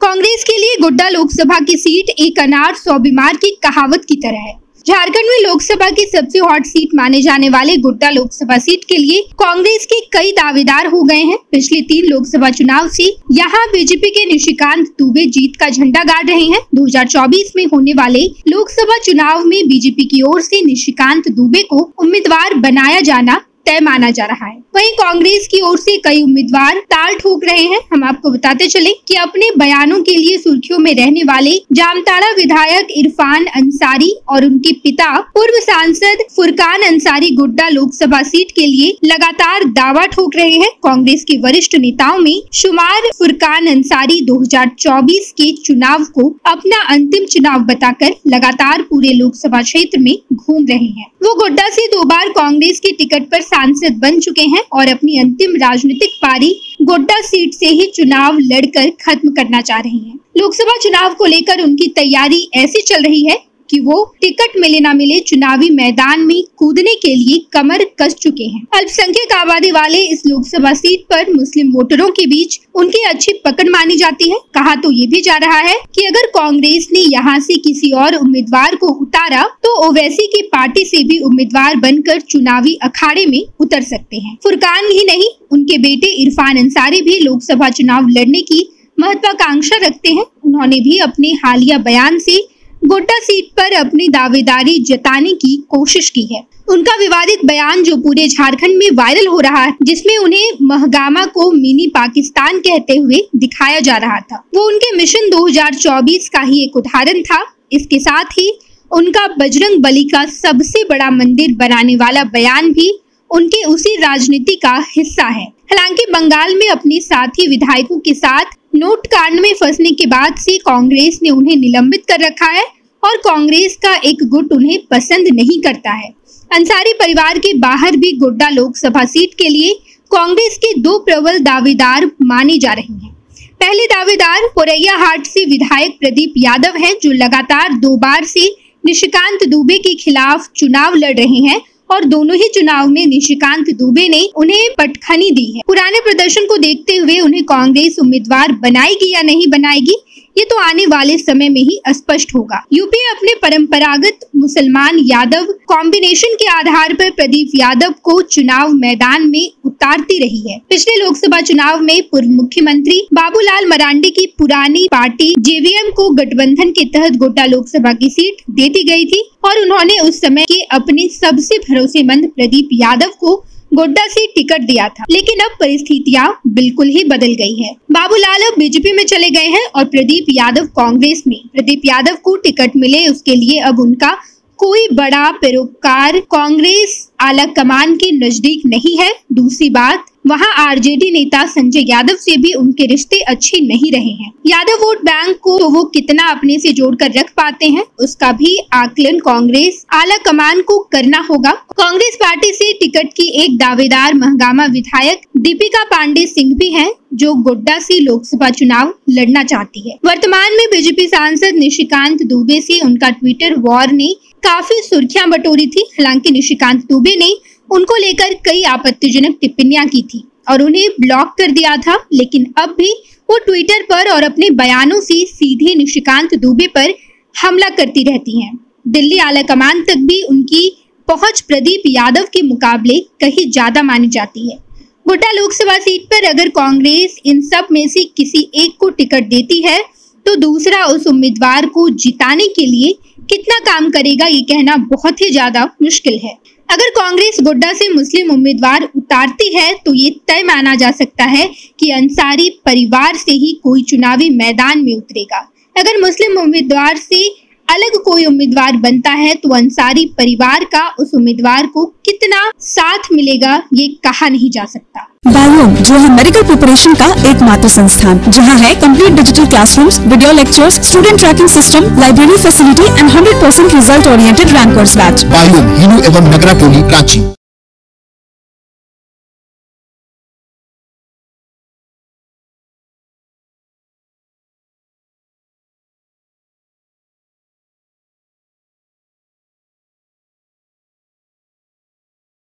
कांग्रेस के लिए गोड्डा लोकसभा की सीट एक अनार 100 बीमार की कहावत की तरह है। झारखंड में लोकसभा की सबसे हॉट सीट माने जाने वाले गोड्डा लोकसभा सीट के लिए कांग्रेस के कई दावेदार हो गए हैं। पिछले 3 लोकसभा चुनाव से यहां बीजेपी के निशिकांत दुबे जीत का झंडा गाड़ रहे हैं। 2024 में होने वाले लोकसभा चुनाव में बीजेपी की ओर से निशिकांत दुबे को उम्मीदवार बनाया जाना तय माना जा रहा है। वहीं कांग्रेस की ओर से कई उम्मीदवार ताल ठोक रहे हैं। हम आपको बताते चले कि अपने बयानों के लिए सुर्खियों में रहने वाले जामताड़ा विधायक इरफान अंसारी और उनके पिता पूर्व सांसद फुरकान अंसारी गोड्डा लोकसभा सीट के लिए लगातार दावा ठोक रहे हैं। कांग्रेस के वरिष्ठ नेताओं में शुमार फुरकान अंसारी 2024 के चुनाव को अपना अंतिम चुनाव बताकर लगातार पूरे लोकसभा क्षेत्र में घूम रहे हैं। वो गोड्डा से 2 बार कांग्रेस की टिकट पर सांसद बन चुके हैं और अपनी अंतिम राजनीतिक पारी गोड्डा सीट से ही चुनाव लड़कर खत्म करना चाह रहे हैं। लोकसभा चुनाव को लेकर उनकी तैयारी ऐसी चल रही है कि वो टिकट मिले न मिले चुनावी मैदान में कूदने के लिए कमर कस चुके हैं। अल्पसंख्यक आबादी वाले इस लोकसभा सीट पर मुस्लिम वोटरों के बीच उनकी अच्छी पकड़ मानी जाती है। कहा तो ये भी जा रहा है कि अगर कांग्रेस ने यहाँ से किसी और उम्मीदवार को उतारा तो ओवैसी की पार्टी से भी उम्मीदवार बनकर चुनावी अखाड़े में उतर सकते हैं। फुरकान ही नहीं, उनके बेटे इरफान अंसारी भी लोकसभा चुनाव लड़ने की महत्वाकांक्षा रखते हैं। उन्होंने भी अपने हालिया बयान से गोड्डा सीट पर अपनी दावेदारी जताने की कोशिश की है। उनका विवादित बयान जो पूरे झारखंड में वायरल हो रहा है, जिसमें उन्हें महगामा को मिनी पाकिस्तान कहते हुए दिखाया जा रहा था, वो उनके मिशन 2024 का ही एक उदाहरण था। इसके साथ ही उनका बजरंग बली का सबसे बड़ा मंदिर बनाने वाला बयान भी उनके उसी राजनीति का हिस्सा है। हालांकि बंगाल में अपने साथी विधायकों के साथ नोट कांड में फंसने के बाद से कांग्रेस ने उन्हें निलंबित कर रखा है और कांग्रेस का एक गुट उन्हें पसंद नहीं करता है। अंसारी परिवार के बाहर भी गोड्डा लोकसभा सीट के लिए कांग्रेस के 2 प्रबल दावेदार माने जा रहे हैं। पहले दावेदार पोरैया हाट से विधायक प्रदीप यादव हैं, जो लगातार 2 बार से निशिकांत दुबे के खिलाफ चुनाव लड़ रहे हैं और दोनों ही चुनाव में निशिकांत दुबे ने उन्हें पटखनी दी है। पुराने प्रदर्शन को देखते हुए उन्हें कांग्रेस उम्मीदवार बनाएगी या नहीं बनाएगी, ये तो आने वाले समय में ही स्पष्ट होगा। यूपीए अपने परंपरागत मुसलमान यादव कॉम्बिनेशन के आधार पर प्रदीप यादव को चुनाव मैदान में उतारती रही है। पिछले लोकसभा चुनाव में पूर्व मुख्यमंत्री बाबूलाल मरांडी की पुरानी पार्टी जेवीएम को गठबंधन के तहत गोड्डा लोकसभा की सीट दे दी गई थी और उन्होंने उस समय के अपने सबसे भरोसेमंद प्रदीप यादव को गोड्डा से टिकट दिया था। लेकिन अब परिस्थितियां बिल्कुल ही बदल गई है। बाबूलाल अब बीजेपी में चले गए हैं और प्रदीप यादव कांग्रेस में। प्रदीप यादव को टिकट मिले, उसके लिए अब उनका कोई बड़ा पैरोकार कांग्रेस आला कमान के नजदीक नहीं है। दूसरी बात, वहां आरजेडी नेता संजय यादव से भी उनके रिश्ते अच्छे नहीं रहे हैं। यादव वोट बैंक को तो वो कितना अपने से जोड़कर रख पाते हैं, उसका भी आकलन कांग्रेस आला कमान को करना होगा। कांग्रेस पार्टी से टिकट की एक दावेदार महगामा विधायक दीपिका पांडे सिंह भी हैं, जो गोड्डा से लोकसभा चुनाव लड़ना चाहती है। वर्तमान में बीजेपी सांसद निशिकांत दुबे से उनका ट्विटर वॉर ने काफी सुर्खियां बटोरी थी। हालांकि निशिकांत दुबे ने उनको लेकर कई आपत्तिजनक टिप्पणियां की थी और उन्हें ब्लॉक कर दिया था, लेकिन अब भी वो ट्विटर पर और अपने बयानों से सीधे निशिकांत दुबे पर हमला करती रहती हैं। दिल्ली आला कमान तक भी उनकी पहुंच प्रदीप यादव के मुकाबले कहीं ज्यादा मानी जाती है। गोड्डा लोकसभा सीट पर अगर कांग्रेस इन सब में से किसी एक को टिकट देती है तो दूसरा उस उम्मीदवार को जिताने के लिए कितना काम करेगा, ये कहना बहुत ही ज्यादा मुश्किल है। अगर कांग्रेस गोड्डा से मुस्लिम उम्मीदवार उतारती है तो ये तय माना जा सकता है कि अंसारी परिवार से ही कोई चुनावी मैदान में उतरेगा। अगर मुस्लिम उम्मीदवार से अलग कोई उम्मीदवार बनता है तो अंसारी परिवार का उस उम्मीदवार को कितना साथ मिलेगा, ये कहा नहीं जा सकता। बायोम, जो है मेडिकल प्रिपरेशन का एकमात्र संस्थान, जहां है complete digital classrooms, video lectures, student tracking system, library facility and 100% result oriented rankers batch. Biome, Hinoo एवं नगरा टोली, रांची।